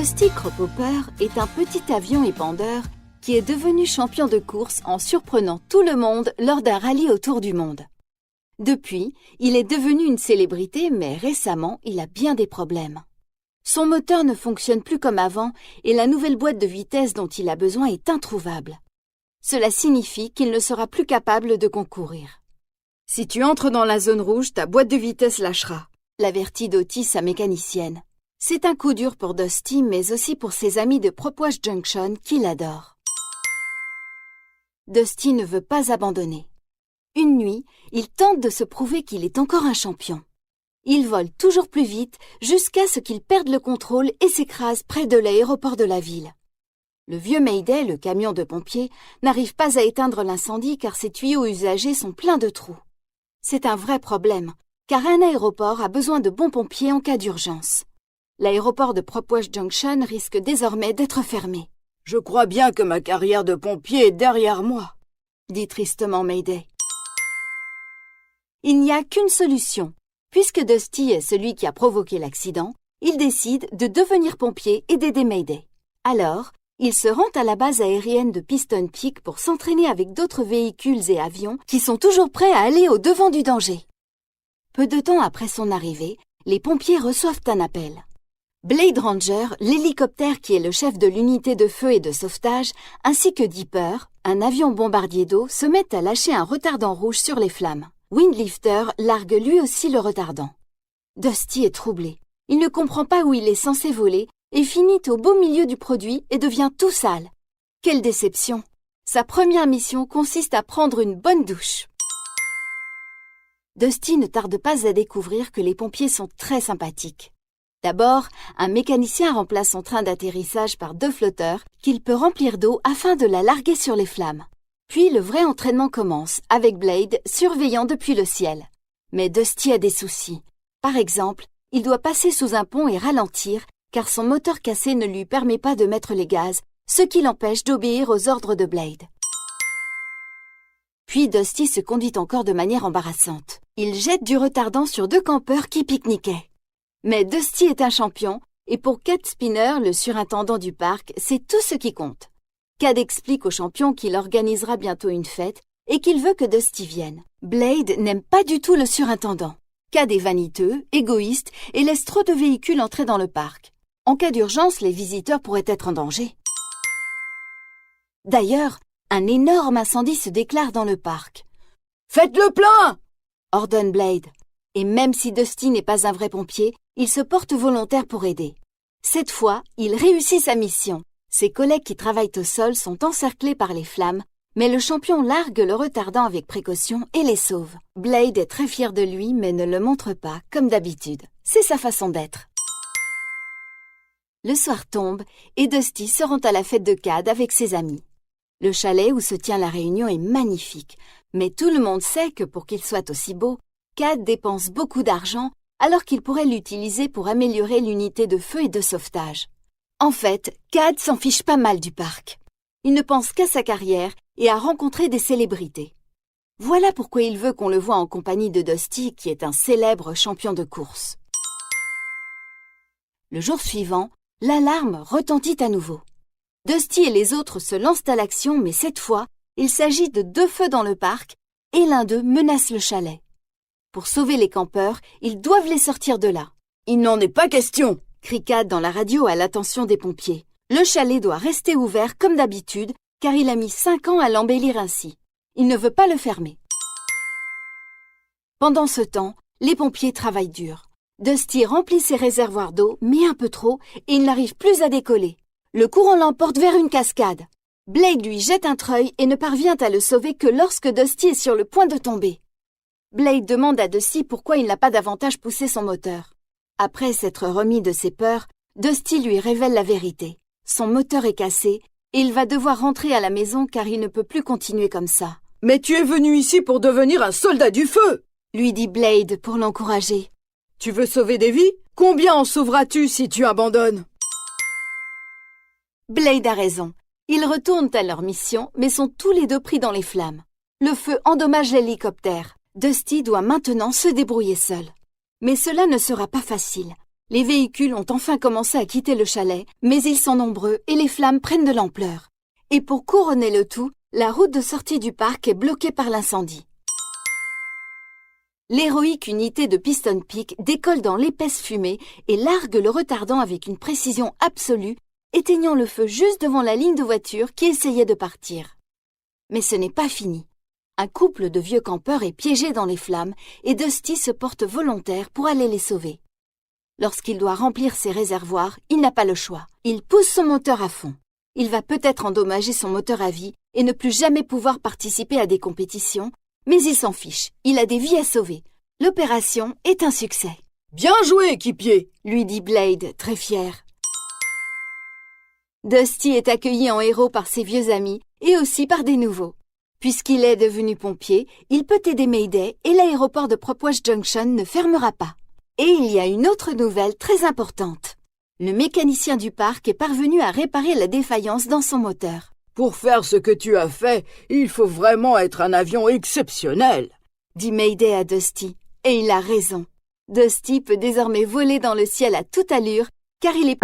Dusty Crop-Hopper est un petit avion épandeur qui est devenu champion de course en surprenant tout le monde lors d'un rallye autour du monde. Depuis, il est devenu une célébrité, mais récemment, il a bien des problèmes. Son moteur ne fonctionne plus comme avant et la nouvelle boîte de vitesse dont il a besoin est introuvable. Cela signifie qu'il ne sera plus capable de concourir. « Si tu entres dans la zone rouge, ta boîte de vitesse lâchera », l'avertit Dottie, sa mécanicienne. C'est un coup dur pour Dusty, mais aussi pour ses amis de Propwash Junction qui l'adorent. Dusty ne veut pas abandonner. Une nuit, il tente de se prouver qu'il est encore un champion. Il vole toujours plus vite jusqu'à ce qu'il perde le contrôle et s'écrase près de l'aéroport de la ville. Le vieux Mayday, le camion de pompiers, n'arrive pas à éteindre l'incendie car ses tuyaux usagés sont pleins de trous. C'est un vrai problème, car un aéroport a besoin de bons pompiers en cas d'urgence. L'aéroport de Propwash Junction risque désormais d'être fermé. « Je crois bien que ma carrière de pompier est derrière moi », dit tristement Mayday. Il n'y a qu'une solution. Puisque Dusty est celui qui a provoqué l'accident, il décide de devenir pompier et d'aider Mayday. Alors, il se rend à la base aérienne de Piston Peak pour s'entraîner avec d'autres véhicules et avions qui sont toujours prêts à aller au-devant du danger. Peu de temps après son arrivée, les pompiers reçoivent un appel. Blade Ranger, l'hélicoptère qui est le chef de l'unité de feu et de sauvetage, ainsi que Dipper, un avion bombardier d'eau, se mettent à lâcher un retardant rouge sur les flammes. Windlifter largue lui aussi le retardant. Dusty est troublé. Il ne comprend pas où il est censé voler et finit au beau milieu du produit et devient tout sale. Quelle déception! Sa première mission consiste à prendre une bonne douche. Dusty ne tarde pas à découvrir que les pompiers sont très sympathiques. D'abord, un mécanicien remplace son train d'atterrissage par 2 flotteurs qu'il peut remplir d'eau afin de la larguer sur les flammes. Puis le vrai entraînement commence, avec Blade surveillant depuis le ciel. Mais Dusty a des soucis. Par exemple, il doit passer sous un pont et ralentir, car son moteur cassé ne lui permet pas de mettre les gaz, ce qui l'empêche d'obéir aux ordres de Blade. Puis Dusty se conduit encore de manière embarrassante. Il jette du retardant sur 2 campeurs qui pique-niquaient. Mais Dusty est un champion, et pour Cad Spinner, le surintendant du parc, c'est tout ce qui compte. Cad explique au champion qu'il organisera bientôt une fête et qu'il veut que Dusty vienne. Blade n'aime pas du tout le surintendant. Cad est vaniteux, égoïste et laisse trop de véhicules entrer dans le parc. En cas d'urgence, les visiteurs pourraient être en danger. D'ailleurs, un énorme incendie se déclare dans le parc. « Faites le plein !» ordonne Blade. Et même si Dusty n'est pas un vrai pompier, il se porte volontaire pour aider. Cette fois, il réussit sa mission. Ses collègues qui travaillent au sol sont encerclés par les flammes, mais le champion largue le retardant avec précaution et les sauve. Blade est très fier de lui, mais ne le montre pas, comme d'habitude. C'est sa façon d'être. Le soir tombe et Dusty se rend à la fête de Cad avec ses amis. Le chalet où se tient la réunion est magnifique, mais tout le monde sait que pour qu'il soit aussi beau, Cad dépense beaucoup d'argent alors qu'il pourrait l'utiliser pour améliorer l'unité de feu et de sauvetage. En fait, Cad s'en fiche pas mal du parc. Il ne pense qu'à sa carrière et à rencontrer des célébrités. Voilà pourquoi il veut qu'on le voie en compagnie de Dusty, qui est un célèbre champion de course. Le jour suivant, l'alarme retentit à nouveau. Dusty et les autres se lancent à l'action, mais cette fois, il s'agit de 2 feux dans le parc et l'un d'eux menace le chalet. Pour sauver les campeurs, ils doivent les sortir de là. « Il n'en est pas question !» crie Cad dans la radio à l'attention des pompiers. Le chalet doit rester ouvert comme d'habitude, car il a mis 5 ans à l'embellir ainsi. Il ne veut pas le fermer. Pendant ce temps, les pompiers travaillent dur. Dusty remplit ses réservoirs d'eau, mais un peu trop, et il n'arrive plus à décoller. Le courant l'emporte vers une cascade. Blade lui jette un treuil et ne parvient à le sauver que lorsque Dusty est sur le point de tomber. Blade demande à Dusty pourquoi il n'a pas davantage poussé son moteur. Après s'être remis de ses peurs, Dusty lui révèle la vérité. Son moteur est cassé et il va devoir rentrer à la maison car il ne peut plus continuer comme ça. « Mais tu es venu ici pour devenir un soldat du feu !» lui dit Blade pour l'encourager. « Tu veux sauver des vies? Combien en sauveras-tu si tu abandonnes ?» Blade a raison. Ils retournent à leur mission mais sont tous les 2 pris dans les flammes. Le feu endommage l'hélicoptère. Dusty doit maintenant se débrouiller seul. Mais cela ne sera pas facile. Les véhicules ont enfin commencé à quitter le chalet, mais ils sont nombreux et les flammes prennent de l'ampleur. Et pour couronner le tout, la route de sortie du parc est bloquée par l'incendie. L'héroïque unité de Piston Peak décolle dans l'épaisse fumée et largue le retardant avec une précision absolue, éteignant le feu juste devant la ligne de voitures qui essayait de partir. Mais ce n'est pas fini. Un couple de vieux campeurs est piégé dans les flammes et Dusty se porte volontaire pour aller les sauver. Lorsqu'il doit remplir ses réservoirs, il n'a pas le choix. Il pousse son moteur à fond. Il va peut-être endommager son moteur à vie et ne plus jamais pouvoir participer à des compétitions, mais il s'en fiche. Il a des vies à sauver. L'opération est un succès. « Bien joué, équipier !» lui dit Blade, très fier. Dusty est accueilli en héros par ses vieux amis et aussi par des nouveaux. Puisqu'il est devenu pompier, il peut aider Mayday et l'aéroport de Propwash Junction ne fermera pas. Et il y a une autre nouvelle très importante. Le mécanicien du parc est parvenu à réparer la défaillance dans son moteur. « Pour faire ce que tu as fait, il faut vraiment être un avion exceptionnel !» dit Mayday à Dusty. Et il a raison. Dusty peut désormais voler dans le ciel à toute allure car il est...